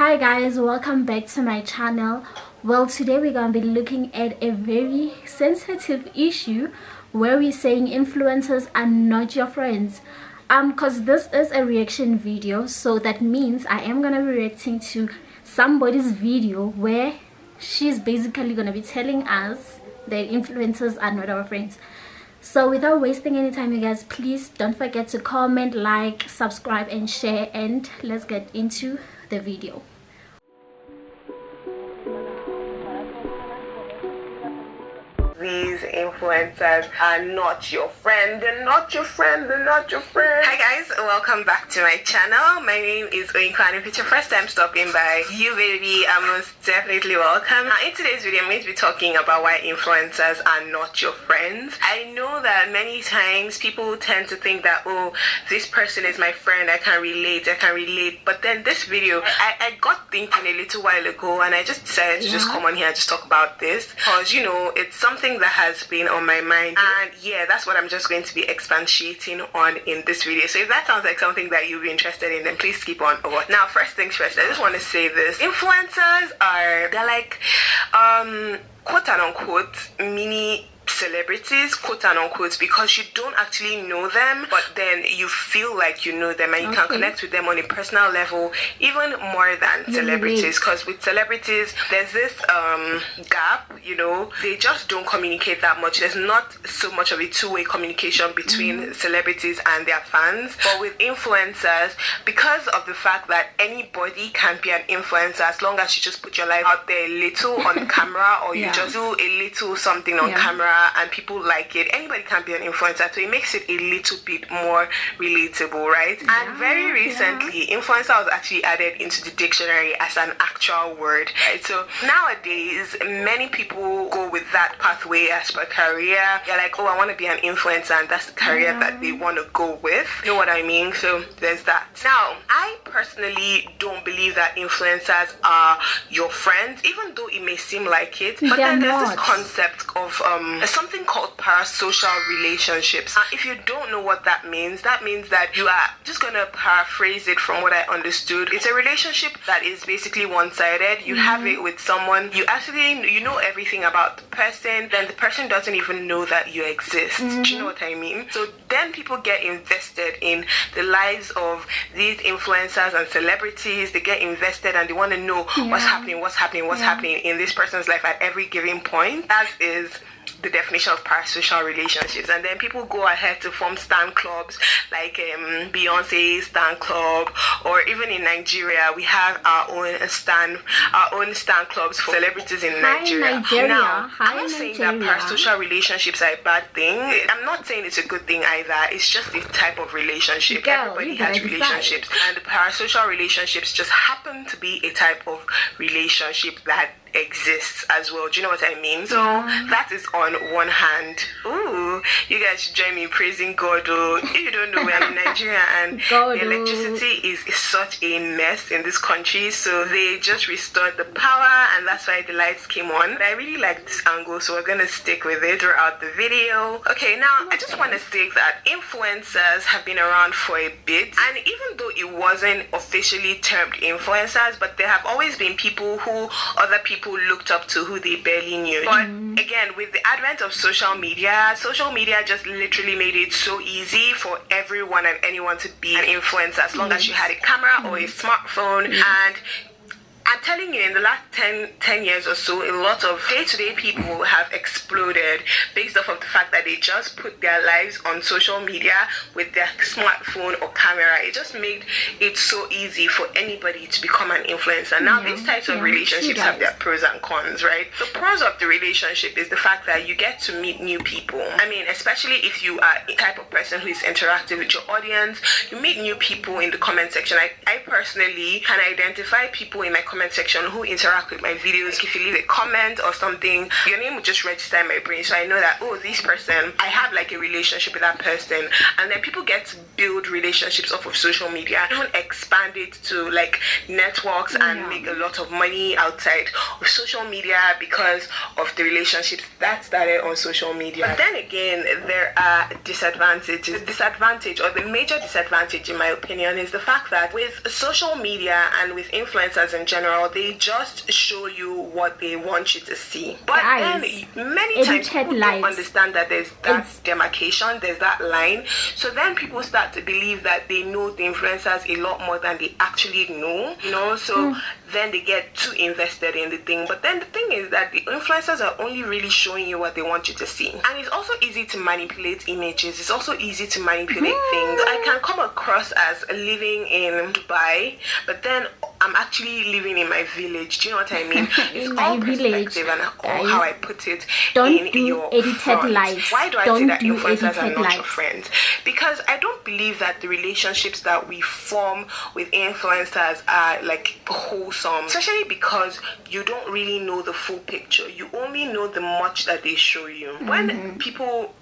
Hi guys, welcome back to my channel. Well, today we're going to be looking at a very sensitive issue where we're saying influencers are not your friends. Because this is a reaction video, so that means I am going to be reacting to somebody's video where she's basically going to be telling us that influencers are not our friends. So without wasting any time, you guys, please don't forget to comment, like, subscribe and share, and let's get into the video. These influencers are not your friend. They're not your friend. They're not your friend. Hi guys, welcome back to my channel. My name is Oyinka. If it's your first time stopping by, you baby are most definitely welcome. Now in today's video, I'm going to be talking about why influencers are not your friends. I know that many times people tend to think that, oh, this person is my friend, I can relate. But then this video, I got thinking a little while ago, and I just decided to just come on here and just talk about this because, you know, it's something that has been on my mind, and yeah, that's what I'm just going to be expatiating on in this video. So if that sounds like something that you'll be interested in, then please keep on over. Now, first things first, I just want to say this: influencers they're like quote and unquote mini celebrities, quote and unquote, because you don't actually know them, but then you feel like you know them, and you can connect with them on a personal level even more than celebrities. Because with celebrities, there's this gap, you know, they just don't communicate that much. There's not so much of a two-way communication between celebrities and their fans. But with influencers, because of the fact that anybody can be an influencer as long as you just put your life out there a little on camera, or you just do a little something on camera and people like it, anybody can be an influencer, so it makes it a little bit more relatable, right? And very recently, influencer was actually added into the dictionary as an actual word, right? So nowadays, many people go with that pathway as per career. They're like, oh, I want to be an influencer, and that's the career that they want to go with. You know what I mean? So there's that. Now, I personally don't believe that influencers are your friends, even though it may seem like it. But then there's this concept of something called parasocial relationships. If you don't know what that means that you are just gonna paraphrase it from what I understood. It's a relationship that is basically one-sided. You have it with someone, you know everything about the person, then the person doesn't even know that you exist. Do you know what I mean? So then people get invested in the lives of these influencers and celebrities. They get invested and they want to know what's happening in this person's life at every given point. That is the definition of parasocial relationships. And then people go ahead to form stan clubs, like Beyonce's stan club, or even in Nigeria we have our own stan clubs for celebrities in Nigeria. Now, I'm not saying that parasocial relationships are a bad thing. I'm not saying it's a good thing either. It's just a type of relationship. Everybody has relationships, and the parasocial relationships just happen to be a type of relationship that exists as well. Do you know what I mean? So that is on one hand. Ooh, you guys should join me in praising God. If you don't know, we're in Nigeria, and the electricity is such a mess in this country, so they just restored the power, and that's why the lights came on. But I really like this angle, so we're gonna stick with it throughout the video. Okay, now I just want to say that influencers have been around for a bit, and even though it wasn't officially termed influencers, but there have always been people who other people looked up to, who they barely knew. But again, with the advent of social media just literally made it so easy for everyone and anyone to be an influencer, as long as you had a camera or a smartphone. And I'm telling you, in the last 10 years or so, a lot of day-to-day people have exploded based off of the fact that they just put their lives on social media with their smartphone or camera. It just made it so easy for anybody to become an influencer. Now, these types of relationships have their pros and cons, right? The pros of the relationship is the fact that you get to meet new people. I mean, especially if you are a type of person who is interactive with your audience, you meet new people in the comment section. I personally can identify people in my comment comment section who interact with my videos, if you leave a comment or something, your name will just register in my brain, so I know that, oh, this person, I have like a relationship with that person. And then people get to build relationships off of social media, even expand it to like networks and make a lot of money outside of social media because of the relationships that started on social media. But then again, there are disadvantages. The disadvantage, or the major disadvantage in my opinion, is the fact that with social media and with influencers in general, they just show you what they want you to see. But then many times people don't understand that there's that demarcation, there's that line. So then people start to believe that they know the influencers a lot more than they actually know, you know. So then they get too invested in the thing. But then the thing is that the influencers are only really showing you what they want you to see. And it's also easy to manipulate images. It's also easy to manipulate things. I can come across as living in Dubai, but then I'm actually living in my village. Do you know what I mean? It's all perspective and all how I put it in your front. Why do I say that influencers are not your friends? Because I don't believe that the relationships that we form with influencers are like wholesome, especially because you don't really know the full picture. You only know the much that they show you. When people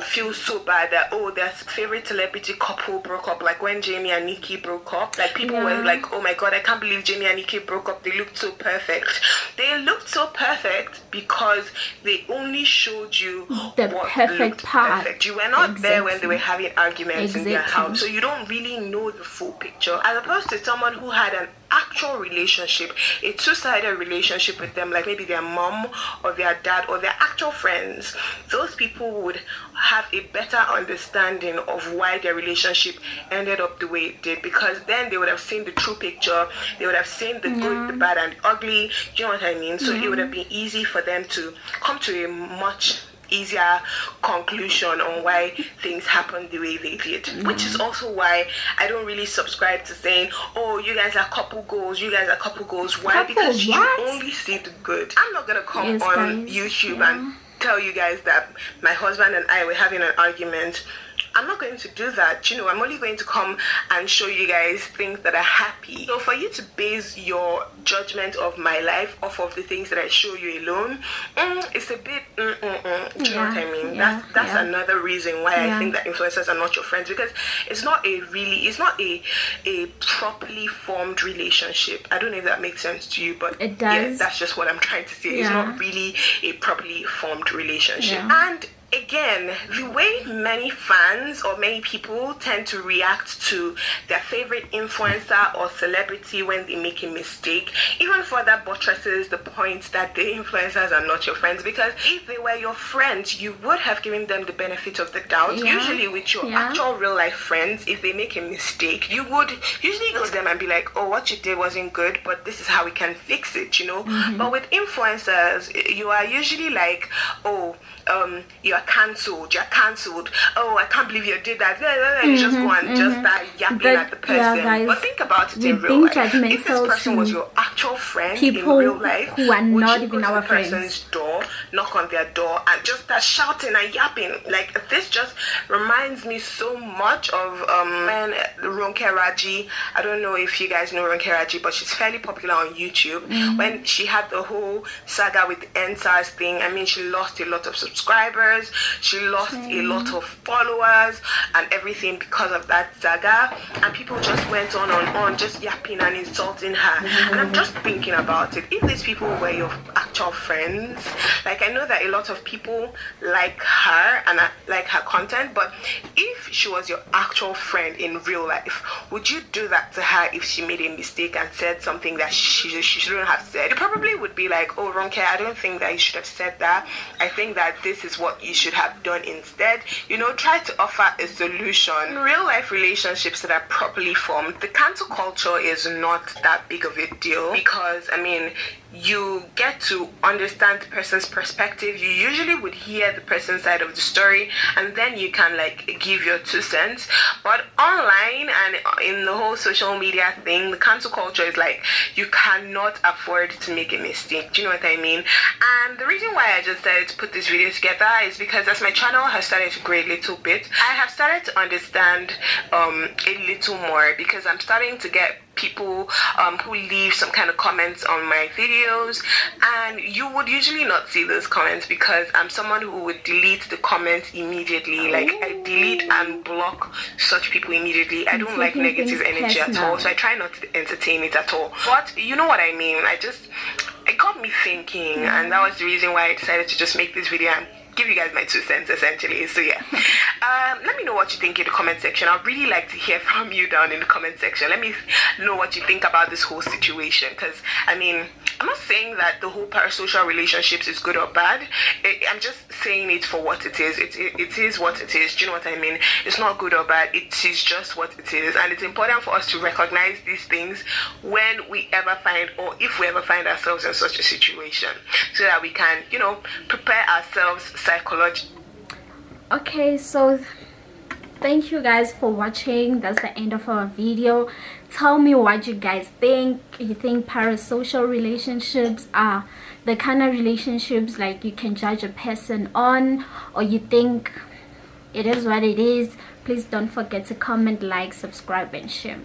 feel so bad that, oh, their favorite celebrity couple broke up, like when Jamie and Nikki broke up, like people were like, oh my god, I can't believe Jamie and Nikki broke up. They looked so perfect. They looked so perfect because they only showed you the what perfect part. Perfect. You were not there when they were having arguments in their house, so you don't really know the full picture. As opposed to someone who had an actual relationship, a two-sided relationship with them, like maybe their mom or their dad or their actual friends, those people would have a better understanding of why their relationship ended up the way it did, because then they would have seen the true picture, they would have seen the good, the bad and the ugly. Do you know what I mean? So it would have been easy for them to come to a much easier conclusion on why things happened the way they did, which is also why I don't really subscribe to saying, oh, you guys are couple goals, you guys are couple goals. Why? Because you only see the good. I'm not gonna come on YouTube and tell you guys that my husband and I were having an argument. I'm not going to do that. You know, I'm only going to come and show you guys things that are happy. So for you to base your judgment of my life off of the things that I show you alone, it's a bit do you know what I mean? That's another reason why I think that influencers are not your friends, because it's not a properly formed relationship. I don't know if that makes sense to you, but it does. Yeah, that's just what I'm trying to say. It's not really a properly formed relationship. And again, the way many fans or many people tend to react to their favorite influencer or celebrity when they make a mistake even further buttresses the point that the influencers are not your friends. Because if they were your friends, you would have given them the benefit of the doubt. Usually with your actual real life friends, if they make a mistake, you would usually go to them and be like, oh, what you did wasn't good, but this is how we can fix it, you know. But with influencers, you are usually like, oh, you're cancelled. Oh, I can't believe you did that. And you just go and just start yapping at the person. Guys, but think about it in real life. If this person was your actual friend in real life, who are not even our friends, person's door, knock on their door, and just start shouting and yapping? Like, this just reminds me so much of when Ronke Raji, I don't know if you guys know Ronke Raji, but she's fairly popular on YouTube. When she had the whole saga with the NSAS thing, I mean, she lost a lot of subscribers, she lost a lot of followers and everything because of that saga, and people just went on just yapping and insulting her. And I'm just thinking about it, if these people were your actual friends, like, I know that a lot of people like her and like her content, but if she was your actual friend in real life, would you do that to her if she made a mistake and said something that she shouldn't have said? You probably would be like, oh, Ronke, I don't think that you should have said that. I think that this is what you should have done instead. You know, try to offer a solution. In real life relationships that are properly formed, the cancel culture is not that big of a deal, because I mean, you get to understand the person's perspective. You usually would hear the person's side of the story, and then you can like give your 2 cents. But online and in the whole social media thing, the cancel culture is like, you cannot afford to make a mistake. Do you know what I mean? And the reason why I just decided to put this video together is because as my channel has started to grow a little bit, I have started to understand a little more, because I'm starting to get people who leave some kind of comments on my videos, and you would usually not see those comments because I'm someone who would delete the comments immediately. Like, I delete and block such people immediately. I don't like negative energy at all, so I try not to entertain it at all. But you know what I mean. It got me thinking, and that was the reason why I decided to just make this video and give you guys my 2 cents essentially. So yeah, let me know what you think in the comment section. I'd really like to hear from you down in the comment section. Let me know what you think about this whole situation, because I mean, I'm not saying that the whole parasocial relationships is good or bad. I'm just saying it for what it is. It is what it is. Do you know what I mean? It's not good or bad. It is just what it is, and it's important for us to recognize these things when we ever find, or if we ever find ourselves in such a situation, so that we can, you know, prepare ourselves psychologically. Okay, so thank you guys for watching. That's the end of our video. Tell me what you guys think. You think parasocial relationships are the kind of relationships like you can judge a person on, or you think it is what it is? Please don't forget to comment, like, subscribe, and share.